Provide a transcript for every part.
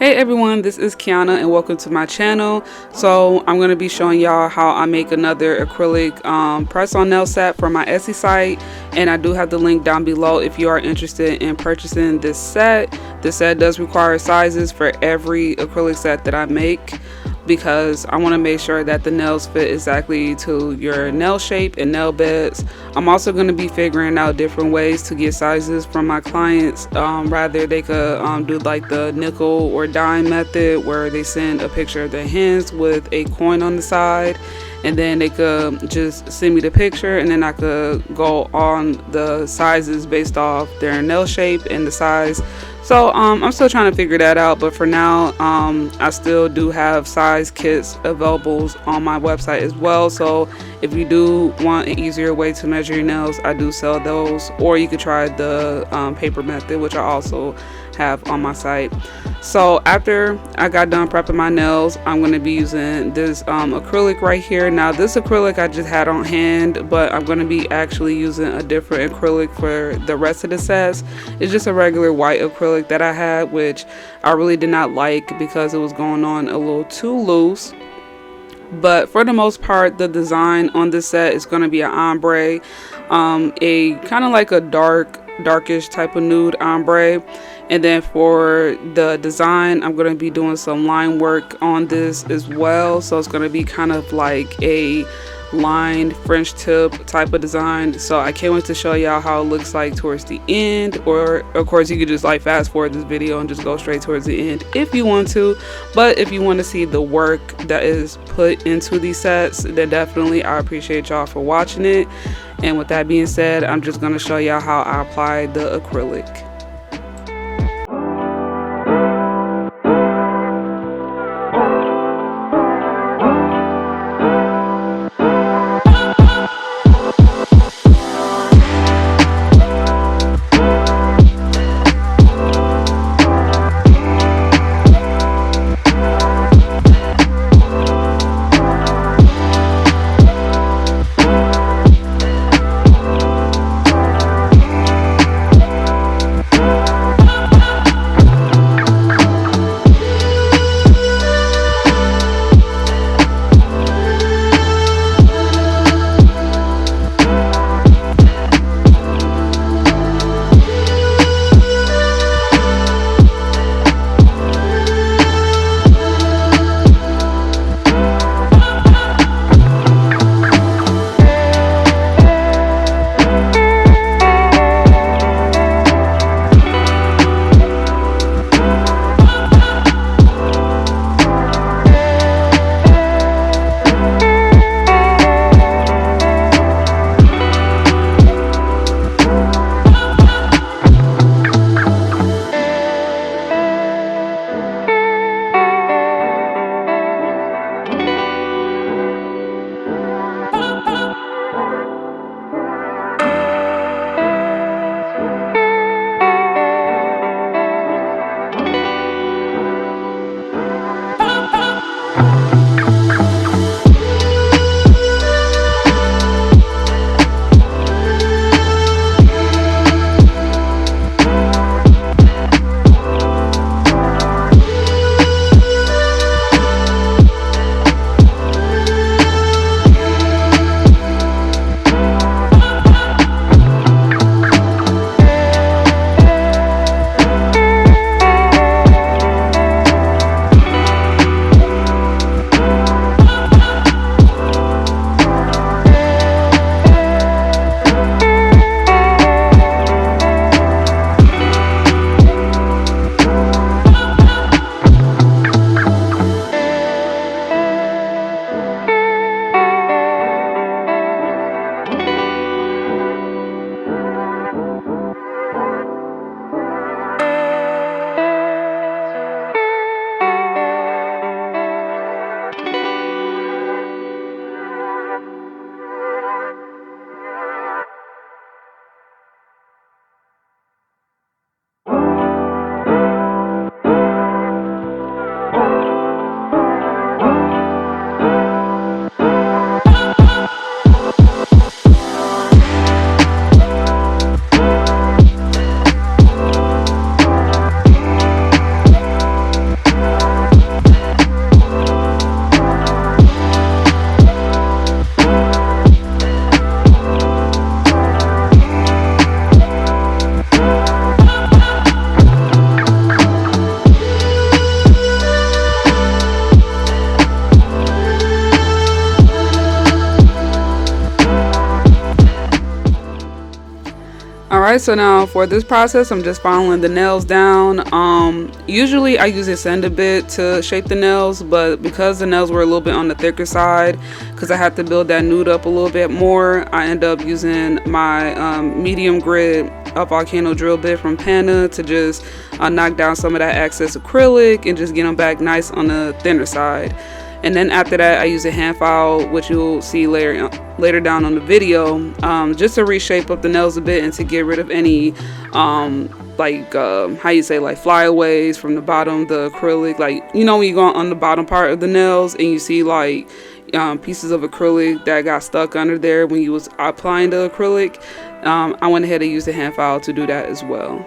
Hey everyone, this is Kiana and welcome to my channel. So I'm going to be showing y'all how I make another acrylic press-on nail set for my Etsy site, and I do have the link down below if you are interested in purchasing this set. This set does require sizes for every acrylic set that I make, because I want to make sure that the nails fit exactly to your nail shape and nail beds. I'm also going to be figuring out different ways to get sizes from my clients. Rather they could do like the nickel or dime method, where they send a picture of their hands with a coin on the side, and then they could just send me the picture, and then I could go on the sizes based off their nail shape and the size. So I'm still trying to figure that out, but for now I still do have size kits available on my website as well. So if you do want an easier way to measure your nails, I do sell those, or you could try the paper method, which I also have on my site. So after I got done prepping my nails, I'm going to be using this acrylic right here. Now this acrylic I just had on hand, but I'm going to be actually using a different acrylic for the rest of the sets. It's just a regular white acrylic that I had, which I really did not like because it was going on a little too loose. But for the most part, the design on this set is going to be an ombre, a kind of like a darkish type of nude ombre. And then for the design, I'm going to be doing some line work on this as well. So it's going to be kind of like a lined French tip type of design. So I can't wait to show y'all how it looks like towards the end, or of course you could just like fast forward this video and just go straight towards the end if you want to. But if you want to see the work that is put into these sets, then definitely I appreciate y'all for watching it. And with that being said, I'm just going to show y'all how I apply the acrylic. Alright, so now for this process, I'm just filing the nails down. Usually I use a sand a bit to shape the nails, but because the nails were a little bit on the thicker side, because I had to build that nude up a little bit more, I end up using my medium grit volcano drill bit from Pana to just knock down some of that excess acrylic and just get them back nice on the thinner side. And then after that, I use a hand file, which you'll see later down on the video, just to reshape up the nails a bit and to get rid of any like flyaways from the bottom, the acrylic. Like, you know, when you go on the bottom part of the nails and you see like pieces of acrylic that got stuck under there when you was applying the acrylic, I went ahead and used a hand file to do that as well.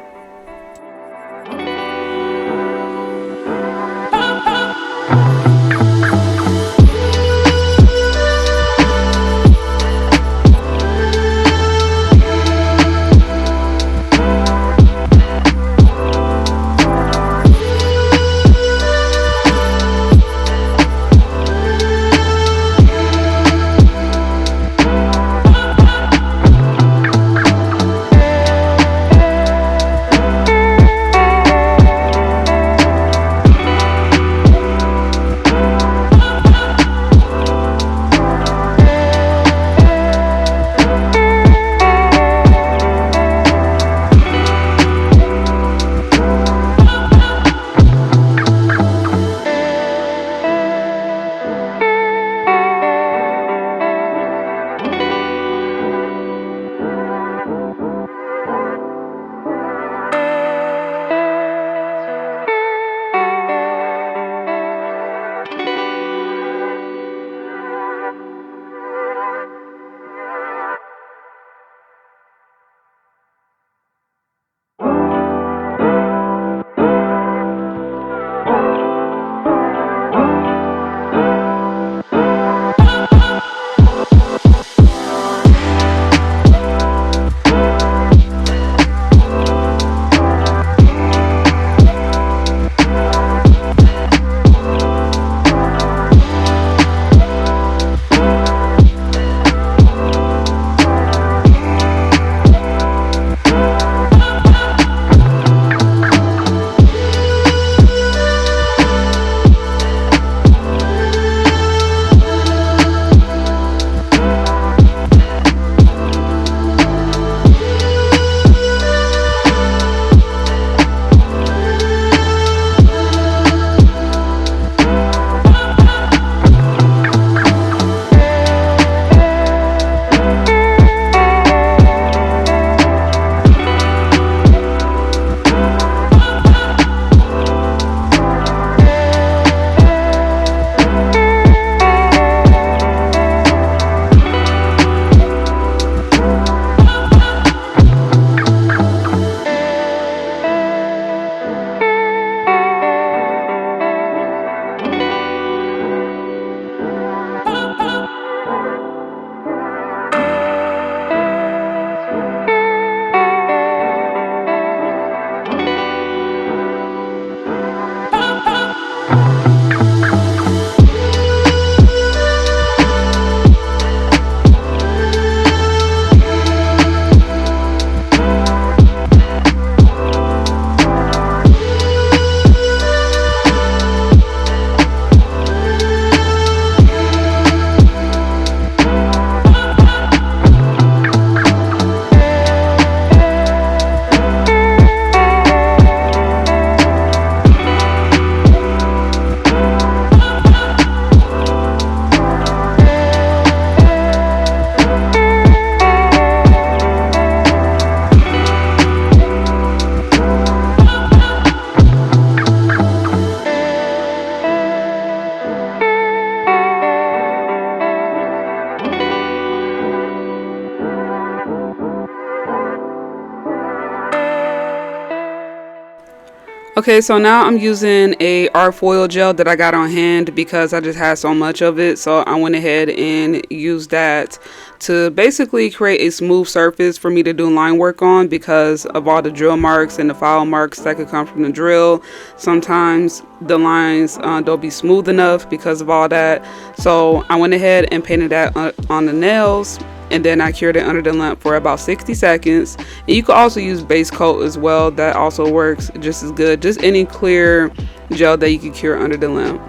Okay, so now I'm using a art foil gel that I got on hand because I just had so much of it. So I went ahead and used that to basically create a smooth surface for me to do line work on, because of all the drill marks and the file marks that could come from the drill. Sometimes the lines don't be smooth enough because of all that. So I went ahead and painted that on the nails. and then I cured it under the lamp for about 60 seconds. And you could also use base coat as well. That also works just as good. Just any clear gel that you can cure under the lamp.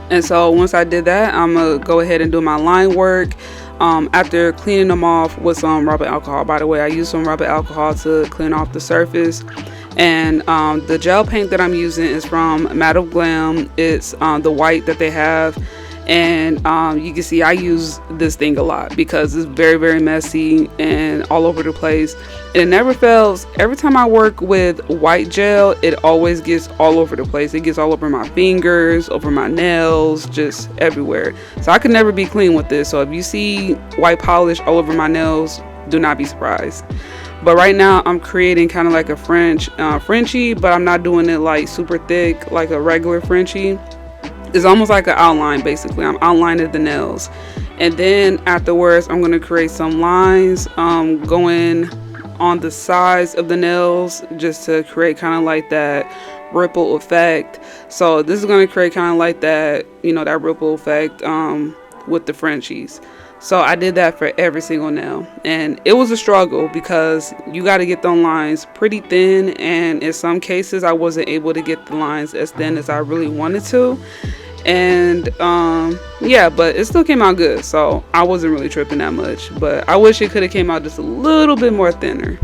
And so once I did that, I'm gonna go ahead and do my line work. After cleaning them off with some rubbing alcohol. By the way, I use some rubbing alcohol to clean off the surface. And the gel paint that I'm using is from MIDORIMEDIA. It's the white that they have. And you can see I use this thing a lot because it's very, very messy and all over the place. And it never fails. Every time I work with white gel, it always gets all over the place. It gets all over my fingers, over my nails, just everywhere. So I could never be clean with this. So if you see white polish all over my nails, do not be surprised. But right now I'm creating kind of like a Frenchie, but I'm not doing it like super thick like a regular Frenchie. It's almost like an outline. Basically, I'm outlining the nails, and then afterwards I'm going to create some lines going on the sides of the nails, just to create kind of like that ripple effect. So this is going to create kind of like that, you know, that ripple effect with the Frenchies. So I did that for every single nail, and it was a struggle because you got to get the lines pretty thin, and in some cases I wasn't able to get the lines as thin as I really wanted to. And yeah, but it still came out good, so I wasn't really tripping that much, but I wish it could have came out just a little bit more thinner.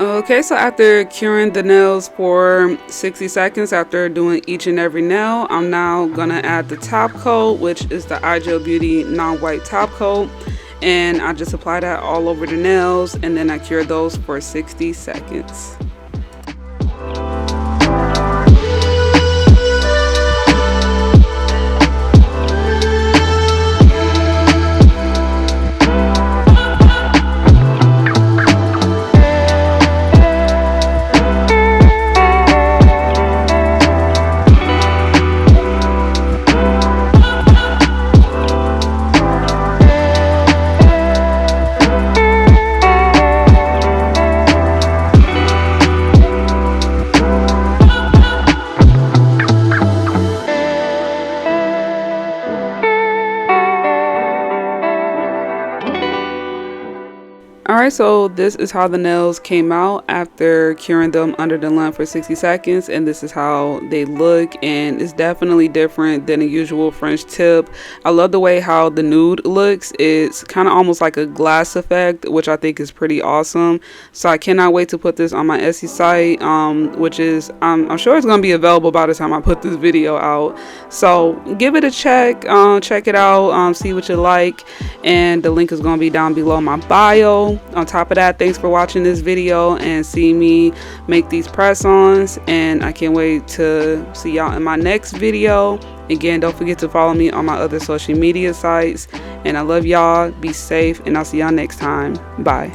Okay, so after curing the nails for 60 seconds, after doing each and every nail, I'm now gonna add the top coat, which is the iGel Beauty non-white top coat, and I just apply that all over the nails, and then I cure those for 60 seconds. Alright, so this is how the nails came out after curing them under the lamp for 60 seconds, and this is how they look, and it's definitely different than a usual French tip. I love the way how the nude looks. It's kind of almost like a glass effect, which I think is pretty awesome. So I cannot wait to put this on my Etsy site, which is I'm sure it's going to be available by the time I put this video out. So give it a check, check it out, see what you like, and the link is going to be down below my bio. On top of that, thanks for watching this video and see me make these press-ons, and I can't wait to see y'all in my next video. Again, don't forget to follow me on my other social media sites, and I love y'all. Be safe, and I'll see y'all next time. Bye.